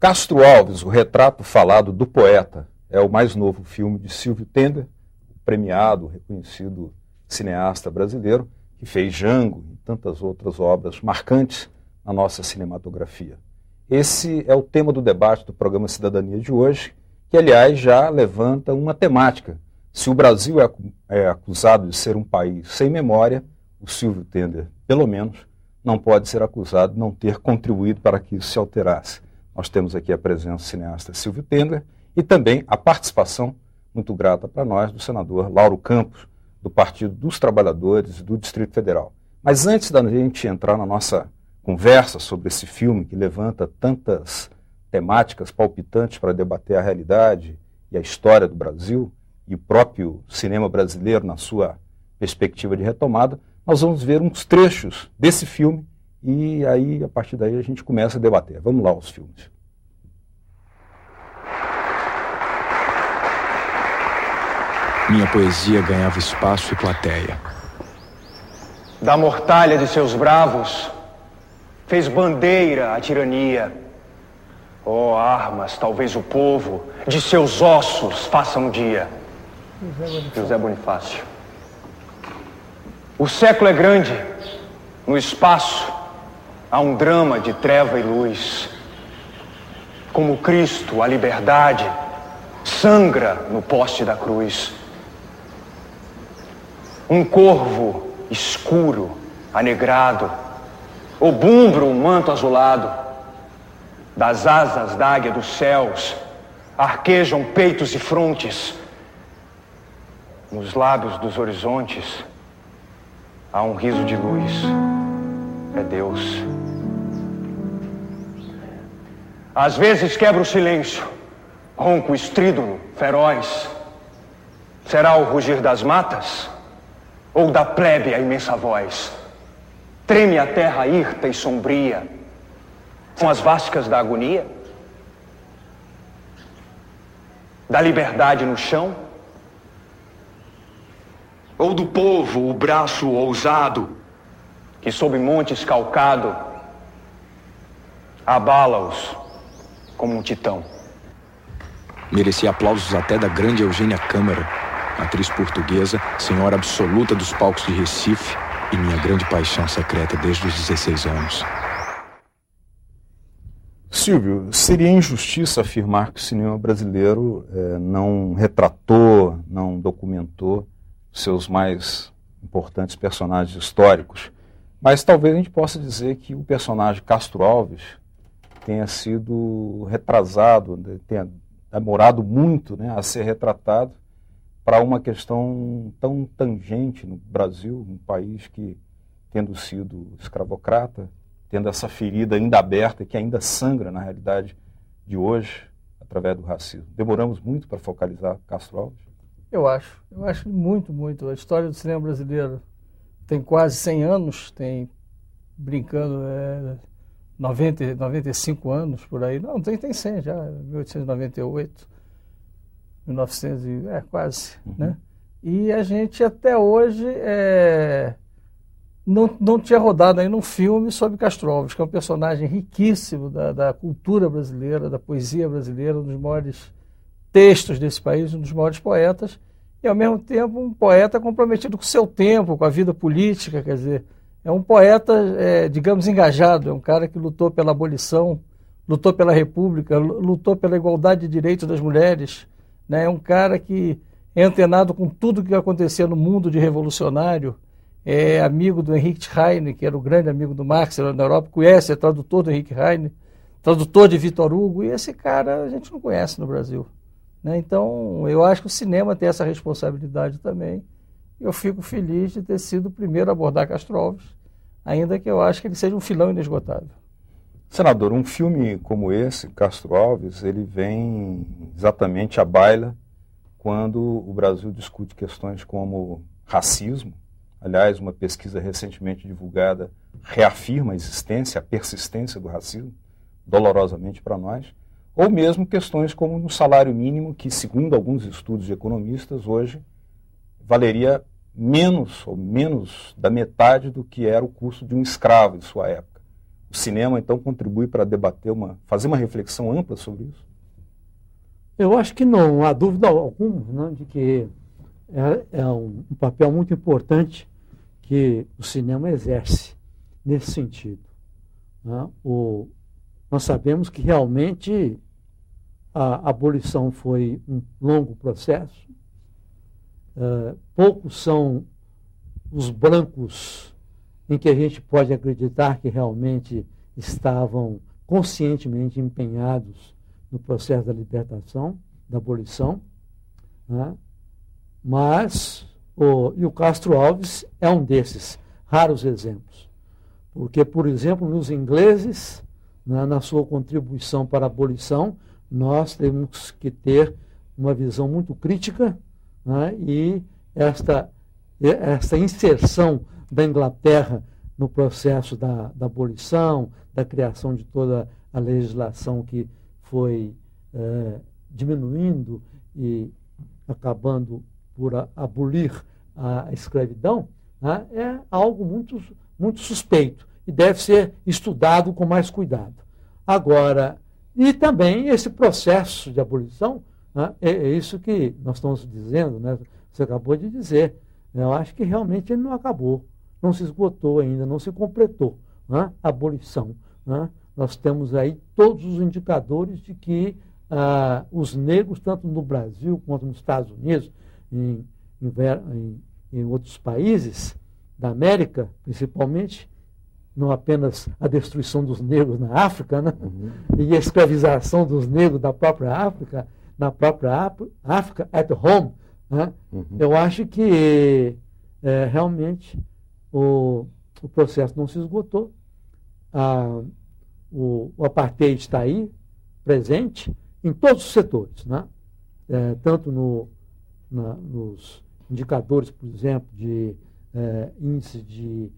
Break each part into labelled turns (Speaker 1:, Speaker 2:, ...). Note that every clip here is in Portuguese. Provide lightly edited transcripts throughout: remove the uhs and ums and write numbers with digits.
Speaker 1: Castro Alves, o retrato falado do poeta, é o mais novo filme de Silvio Tender, premiado, reconhecido cineasta brasileiro, que fez Django e tantas outras obras marcantes na nossa cinematografia. Esse é o tema do debate do programa Cidadania de hoje, que, aliás, já levanta uma temática. Se o Brasil é acusado de ser um país sem memória, o Silvio Tender, pelo menos, não pode ser acusado de não ter contribuído para que isso se alterasse. Nós temos aqui a presença do cineasta Silvio Tender e também a participação, muito grata para nós, do senador Lauro Campos, do Partido dos Trabalhadores do Distrito Federal. Mas antes da gente entrar na nossa conversa sobre esse filme que levanta tantas temáticas palpitantes para debater a realidade e a história do Brasil e o próprio cinema brasileiro na sua perspectiva de retomada, nós vamos ver uns trechos desse filme e aí, a partir daí, a gente começa a debater. Vamos lá, os filmes.
Speaker 2: Minha poesia ganhava espaço e plateia.
Speaker 3: Da mortalha de seus bravos, fez bandeira a tirania. Oh, armas, talvez o povo de seus ossos faça um dia. José Bonifácio. O século é grande, no espaço há um drama de treva e luz. Como Cristo, a liberdade, sangra no poste da cruz. Um corvo escuro, anegrado, obumbra um manto azulado. Das asas da águia dos céus arquejam peitos e frontes. Nos lábios dos horizontes há um riso de luz. É Deus. Às vezes quebra o silêncio, ronco estrídulo, feroz. Será o rugir das matas? Ou da plebe a imensa voz? Treme a terra hirta e sombria com as vascas da agonia? Da liberdade no chão? Ou do povo o braço ousado que sob monte escalcado abala-os como um titão?
Speaker 2: Merecia aplausos até da grande Eugênia Câmara, atriz portuguesa, senhora absoluta dos palcos de Recife e minha grande paixão secreta desde os 16 anos.
Speaker 1: Silvio, seria injustiça afirmar que o cinema brasileiro não retratou, não documentou seus mais importantes personagens históricos, mas talvez a gente possa dizer que o personagem Castro Alves tenha sido retrasado, tenha demorado muito, né, a ser retratado para uma questão tão tangente no Brasil, um país que, tendo sido escravocrata, tendo essa ferida ainda aberta, que ainda sangra na realidade de hoje, através do racismo. Demoramos muito para focalizar Castro Alves?
Speaker 4: Eu acho muito, muito. A história do cinema brasileiro tem quase 100 anos, tem, brincando, 95 anos por aí. Não, tem 100 já, 1898, 1900, quase, né? E a gente até hoje não tinha rodado ainda um filme sobre Castro Alves, que é um personagem riquíssimo da cultura brasileira, da poesia brasileira, um dos maiores textos desse país, um dos maiores poetas, e ao mesmo tempo um poeta comprometido com o seu tempo, com a vida política, quer dizer, é um poeta, digamos, engajado, é um cara que lutou pela abolição, lutou pela república, lutou pela igualdade de direitos das mulheres, né? É um cara que é antenado com tudo que acontecia no mundo de revolucionário, é amigo do Henrique Heine, que era o grande amigo do Marx na Europa, conhece, é tradutor do Henrique Heine, tradutor de Vitor Hugo, e esse cara a gente não conhece no Brasil, né? Então, eu acho que o cinema tem essa responsabilidade também. Eu fico feliz de ter sido o primeiro a abordar Castro Alves, ainda que eu acho que ele seja um filão inesgotável.
Speaker 1: Senador, um filme como esse, Castro Alves, ele vem exatamente à baila quando o Brasil discute questões como racismo. Aliás, uma pesquisa recentemente divulgada reafirma a existência, a persistência do racismo, dolorosamente para nós, ou mesmo questões como no salário mínimo, que, segundo alguns estudos de economistas, hoje valeria menos da metade do que era o custo de um escravo em sua época. O cinema, então, contribui para debater, fazer uma reflexão ampla sobre isso?
Speaker 5: Eu acho que não há dúvida alguma, né, de que é um papel muito importante que o cinema exerce nesse sentido. Né? Nós sabemos que realmente a abolição foi um longo processo. Poucos são os brancos em que a gente pode acreditar que realmente estavam conscientemente empenhados no processo da libertação, da abolição, né? Mas o Castro Alves é um desses raros exemplos. Porque, por exemplo, nos ingleses, né, na sua contribuição para a abolição, nós temos que ter uma visão muito crítica, né, e esta inserção da Inglaterra no processo da abolição, da criação de toda a legislação que foi diminuindo e acabando por abolir a escravidão, né, é algo muito, muito suspeito e deve ser estudado com mais cuidado. Agora, e também esse processo de abolição, né, é isso que nós estamos dizendo, né, você acabou de dizer. Eu acho que realmente ele não acabou, não se esgotou ainda, não se completou, né, a abolição. Né. Nós temos aí todos os indicadores de que os negros, tanto no Brasil quanto nos Estados Unidos, em outros países da América, principalmente, não apenas a destruição dos negros na África, né? E a escravização dos negros da própria África, na própria África, at home. Né? Eu acho que realmente o processo não se esgotou. O apartheid está aí, presente, em todos os setores, né? Tanto nos indicadores, por exemplo, de índice de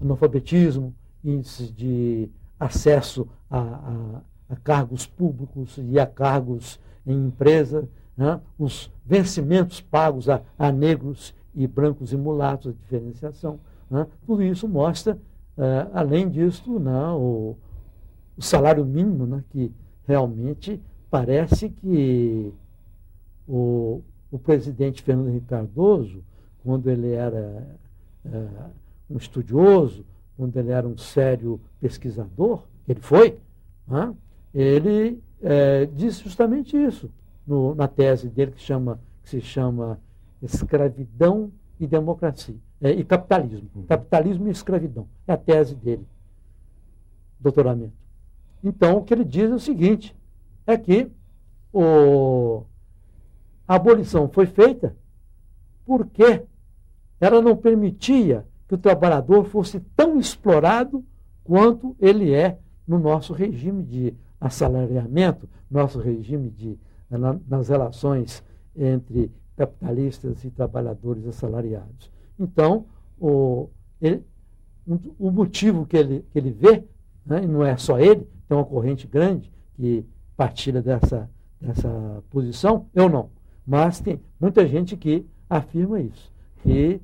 Speaker 5: analfabetismo, índice de acesso a cargos públicos e a cargos em empresa, né? Os vencimentos pagos a negros e brancos e mulatos, a diferenciação. Né? Tudo isso mostra, além disso, né, o salário mínimo, né, que realmente parece que o presidente Fernando Henrique Cardoso, quando ele era um estudioso, quando ele era um sério pesquisador, ele foi, né? Ele disse justamente isso na tese dele que se chama Escravidão e Democracia, e Capitalismo. Capitalismo e Escravidão. É a tese dele, doutoramento. Então, o que ele diz é o seguinte, é que a abolição foi feita porque ela não permitia que o trabalhador fosse tão explorado quanto ele é no nosso regime de assalariamento, nosso regime nas relações entre capitalistas e trabalhadores assalariados. Então, o motivo que ele vê, né, e não é só ele, tem uma corrente grande que partilha dessa posição, eu não. Mas tem muita gente que afirma isso, que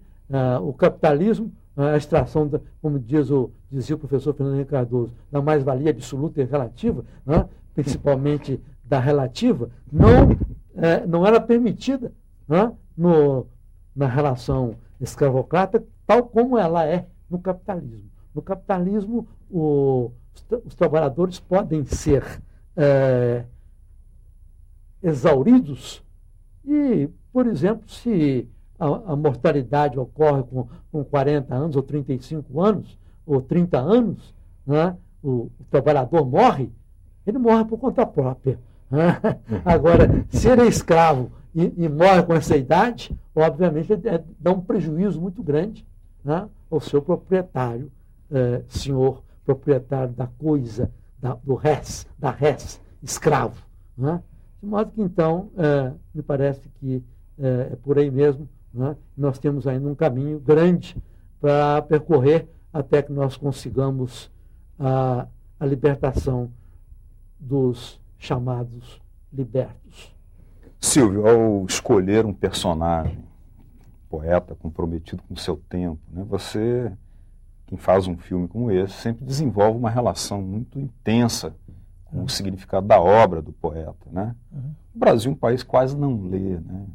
Speaker 5: o capitalismo, a extração, como dizia o professor Fernando Henrique Cardoso, da mais-valia absoluta e relativa, né, principalmente da relativa, não era permitida, né, na relação escravocrata, tal como ela é no capitalismo. No capitalismo, os trabalhadores podem ser exauridos e, por exemplo, se a mortalidade ocorre com 40 anos, ou 35 anos, ou 30 anos, né, o trabalhador morre, ele morre por conta própria. Né? Agora, se ele é escravo e morre com essa idade, obviamente dá um prejuízo muito grande, né, ao seu proprietário, senhor proprietário da coisa, da res, escravo. Né? De modo que, então, me parece que é por aí mesmo. Né? Nós temos ainda um caminho grande para percorrer até que nós consigamos a libertação dos chamados libertos.
Speaker 1: Silvio, ao escolher um personagem, poeta comprometido com o seu tempo, né, você quem faz um filme como esse sempre desenvolve uma relação muito intensa com o significado da obra do poeta, né? O Brasil é um país quase não lê, né?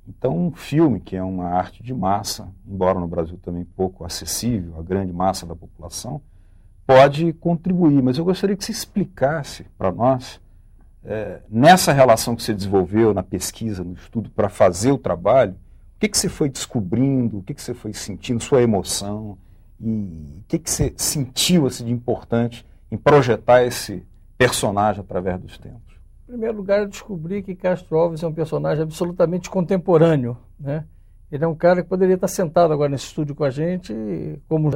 Speaker 1: Então, um filme que é uma arte de massa, embora no Brasil também pouco acessível à grande massa da população, pode contribuir. Mas eu gostaria que você explicasse para nós, nessa relação que você desenvolveu na pesquisa, no estudo, para fazer o trabalho, o que você foi descobrindo, o que você foi sentindo, sua emoção, e o que você sentiu assim, de importante em projetar esse personagem através dos tempos?
Speaker 4: Em primeiro lugar, eu descobri que Castro Alves é um personagem absolutamente contemporâneo, né? Ele é um cara que poderia estar sentado agora nesse estúdio com a gente como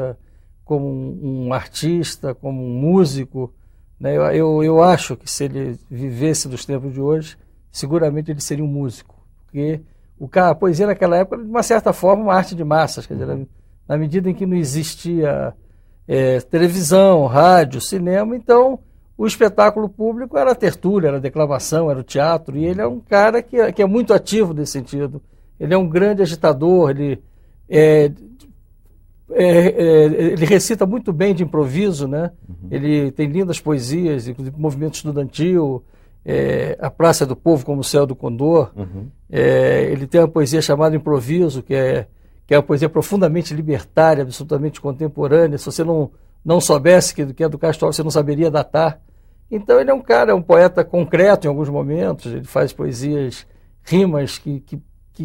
Speaker 4: um artista, como um músico, né? Eu acho que se ele vivesse dos tempos de hoje, seguramente ele seria um músico, porque a poesia naquela época era, de uma certa forma, uma arte de massas, quer dizer, na medida em que não existia televisão, rádio, cinema, então o espetáculo público era a tertúlia, era a declamação, era o teatro, e ele é um cara que é muito ativo nesse sentido. Ele é um grande agitador, ele recita muito bem de improviso, né? Ele tem lindas poesias, inclusive movimento estudantil, A Praça do Povo como o Céu do Condor. Ele tem uma poesia chamada Improviso, que é uma poesia profundamente libertária, absolutamente contemporânea. Se você não soubesse que é do Castro Alves, você não saberia datar. Então ele é um poeta concreto em alguns momentos, ele faz poesias, rimas que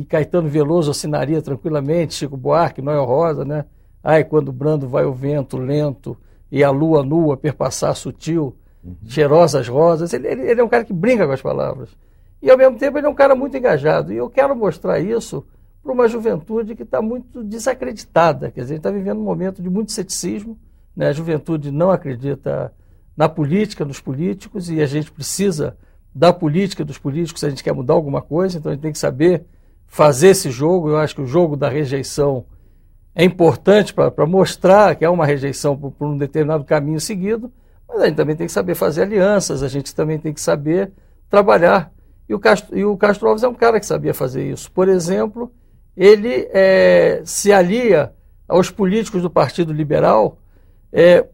Speaker 4: Caetano Veloso assinaria tranquilamente, Chico Buarque, Noel Rosa, né? Ai, quando brando vai o vento lento e a lua nua perpassar sutil, cheirosas rosas. Ele é um cara que brinca com as palavras. E ao mesmo tempo ele é um cara muito engajado. E eu quero mostrar isso para uma juventude que está muito desacreditada. Quer dizer, a gente está vivendo um momento de muito ceticismo, né? A juventude não acredita na política, nos políticos, e a gente precisa da política dos políticos se a gente quer mudar alguma coisa. Então a gente tem que saber fazer esse jogo. Eu acho que o jogo da rejeição é importante para mostrar que há uma rejeição por um determinado caminho seguido, mas a gente também tem que saber fazer alianças, a gente também tem que saber trabalhar. E o Castro Alves é um cara que sabia fazer isso. Por exemplo, ele se alia aos políticos do Partido Liberal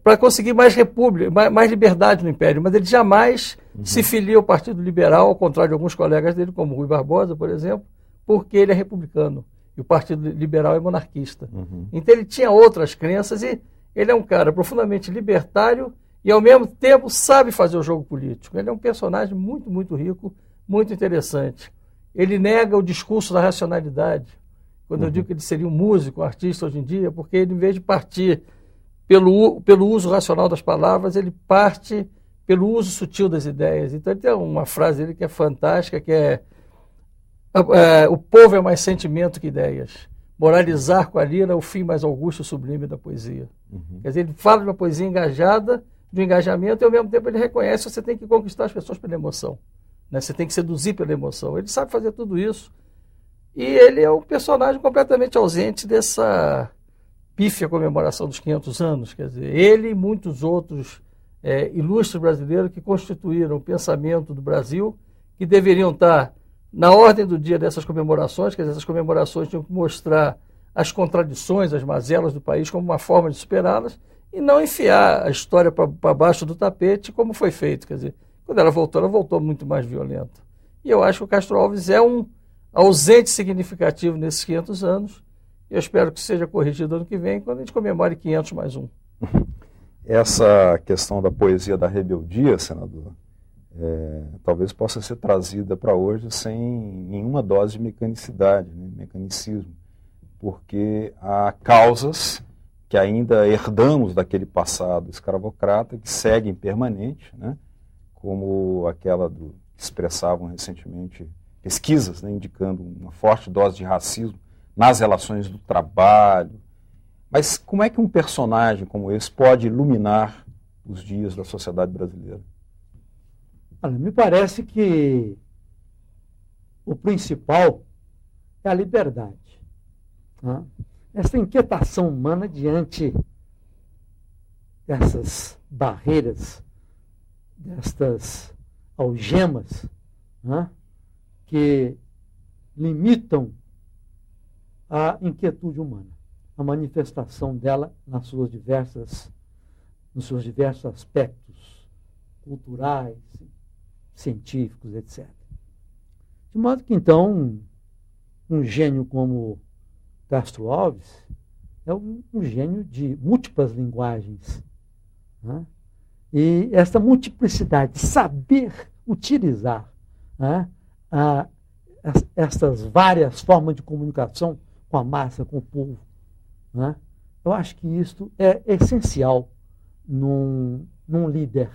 Speaker 4: para conseguir mais república, mais liberdade no Império, mas ele jamais se filia ao Partido Liberal, ao contrário de alguns colegas dele, como Rui Barbosa, por exemplo, porque ele é republicano e o Partido Liberal é monarquista. Então ele tinha outras crenças e ele é um cara profundamente libertário e ao mesmo tempo sabe fazer o jogo político. Ele é um personagem muito, muito rico, muito interessante. Ele nega o discurso da racionalidade. Quando eu digo que ele seria um músico, um artista hoje em dia, porque ele, em vez de partir pelo uso racional das palavras, ele parte pelo uso sutil das ideias. Então ele tem uma frase dele que é fantástica, que o povo é mais sentimento que ideias. Moralizar com a lira é o fim mais augusto e sublime da poesia. Quer dizer, ele fala de uma poesia engajada, de um engajamento, e ao mesmo tempo ele reconhece que você tem que conquistar as pessoas pela emoção, né? Você tem que seduzir pela emoção. Ele sabe fazer tudo isso. E ele é um personagem completamente ausente dessa pífia comemoração dos 500 anos. Quer dizer, ele e muitos outros ilustres brasileiros que constituíram o pensamento do Brasil, que deveriam estar na ordem do dia dessas comemorações. Quer dizer, essas comemorações tinham que mostrar as contradições, as mazelas do país como uma forma de superá-las e não enfiar a história para baixo do tapete como foi feito. Quer dizer, quando ela voltou muito mais violenta. E eu acho que o Castro Alves é um ausente significativo nesses 500 anos. Eu espero que seja corrigido ano que vem, quando a gente comemore 500 mais um.
Speaker 1: Essa questão da poesia da rebeldia, senador, talvez possa ser trazida para hoje sem nenhuma dose de mecanicidade, né, mecanicismo, porque há causas que ainda herdamos daquele passado escravocrata que seguem permanente, né, como aquela que expressavam recentemente pesquisas, né, indicando uma forte dose de racismo nas relações do trabalho. Mas como é que um personagem como esse pode iluminar os dias da sociedade brasileira?
Speaker 5: Olha, me parece que o principal é a liberdade, né? Essa inquietação humana diante dessas barreiras, destas algemas, né, que limitam a inquietude humana. a manifestação dela nos seus diversos aspectos culturais, científicos, etc. De modo que, então, um gênio como Castro Alves é um gênio de múltiplas linguagens. Né? E essa multiplicidade, saber utilizar, né, essas várias formas de comunicação com a massa, com o povo, né? Eu acho que isso é essencial num líder,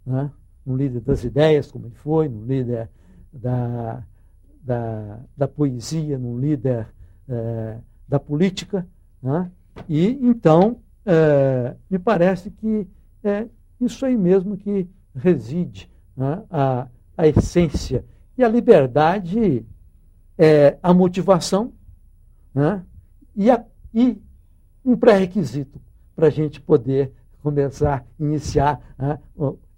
Speaker 5: né? Num líder das ideias, como ele foi, num líder da poesia, num líder da política, né? E então me parece que é isso aí mesmo que reside, né, a essência. E a liberdade é a motivação, né, e um pré-requisito para a gente poder começar, iniciar, né,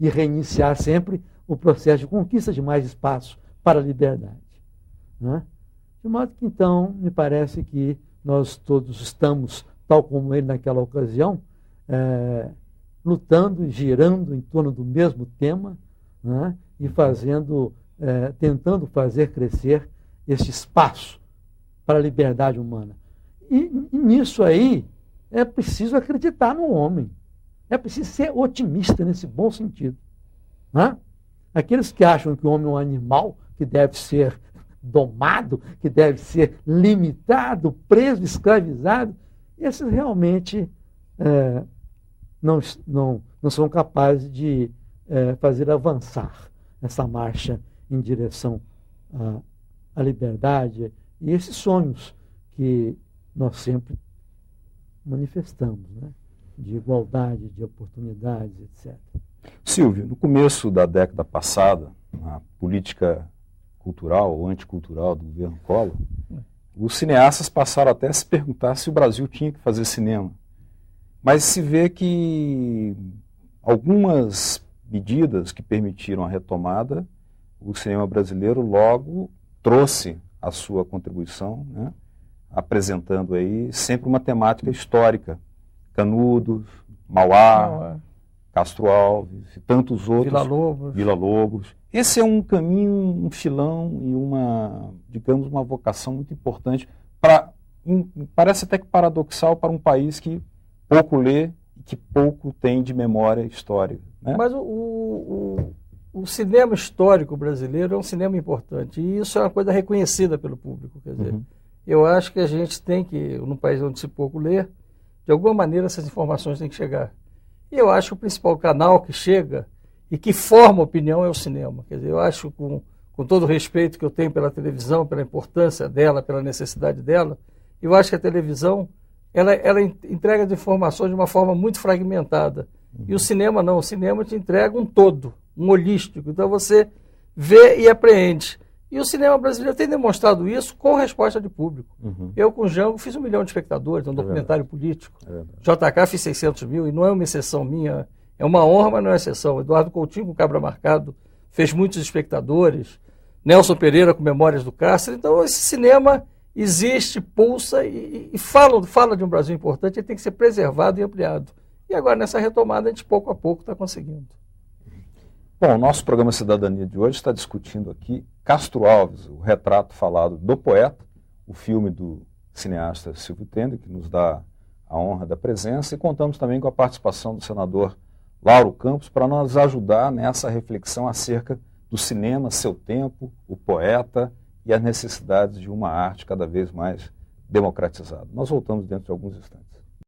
Speaker 5: e reiniciar sempre o processo de conquista de mais espaço para a liberdade. Né? De modo que, então, me parece que nós todos estamos, tal como ele naquela ocasião, lutando e girando em torno do mesmo tema, né, e tentando fazer crescer esse espaço para a liberdade humana. E nisso aí é preciso acreditar no homem. É preciso ser otimista nesse bom sentido. Né? Aqueles que acham que o homem é um animal que deve ser domado, que deve ser limitado, preso, escravizado, esses realmente não são capazes de fazer avançar essa marcha em direção à liberdade e esses sonhos que nós sempre manifestamos, né? De igualdade, de oportunidades, etc.
Speaker 1: Silvio, no começo da década passada, na política cultural ou anticultural do governo Collor, os cineastas passaram até a se perguntar se o Brasil tinha que fazer cinema. Mas se vê que algumas medidas que permitiram a retomada, o cinema brasileiro logo trouxe a sua contribuição, né, apresentando aí sempre uma temática histórica. Canudos, Mauá, Castro Alves e tantos outros. Vila Lobos. Esse é um caminho, um filão e uma vocação muito importante parece até que paradoxal para um país que pouco lê e que pouco tem de memória histórica. Né?
Speaker 4: Mas o cinema histórico brasileiro é um cinema importante e isso é uma coisa reconhecida pelo público. Quer dizer, eu acho que a gente tem que, num país onde se pouco lê, de alguma maneira essas informações têm que chegar. E eu acho que o principal canal que chega e que forma opinião é o cinema. Quer dizer, eu acho, com todo o respeito que eu tenho pela televisão, pela importância dela, pela necessidade dela, eu acho que a televisão ela entrega as informações de uma forma muito fragmentada. E o cinema não. O cinema te entrega um todo, um holístico. Então você vê e apreende. E o cinema brasileiro tem demonstrado isso com resposta de público. Eu, com o Django, fiz 1 milhão de espectadores, um documentário político. JK fiz 600 mil, e não é uma exceção minha, é uma honra, mas não é exceção. Eduardo Coutinho, com Cabra Marcado, fez muitos espectadores. Nelson Pereira, com Memórias do Cárcere. Então, esse cinema existe, pulsa e fala de um Brasil importante, ele tem que ser preservado e ampliado. E agora, nessa retomada, a gente pouco a pouco está conseguindo.
Speaker 1: Bom, o nosso programa Cidadania de hoje está discutindo aqui Castro Alves, o retrato falado do poeta, o filme do cineasta Silvio Tender, que nos dá a honra da presença, e contamos também com a participação do senador Lauro Campos para nos ajudar nessa reflexão acerca do cinema, seu tempo, o poeta e as necessidades de uma arte cada vez mais democratizada. Nós voltamos dentro de alguns instantes.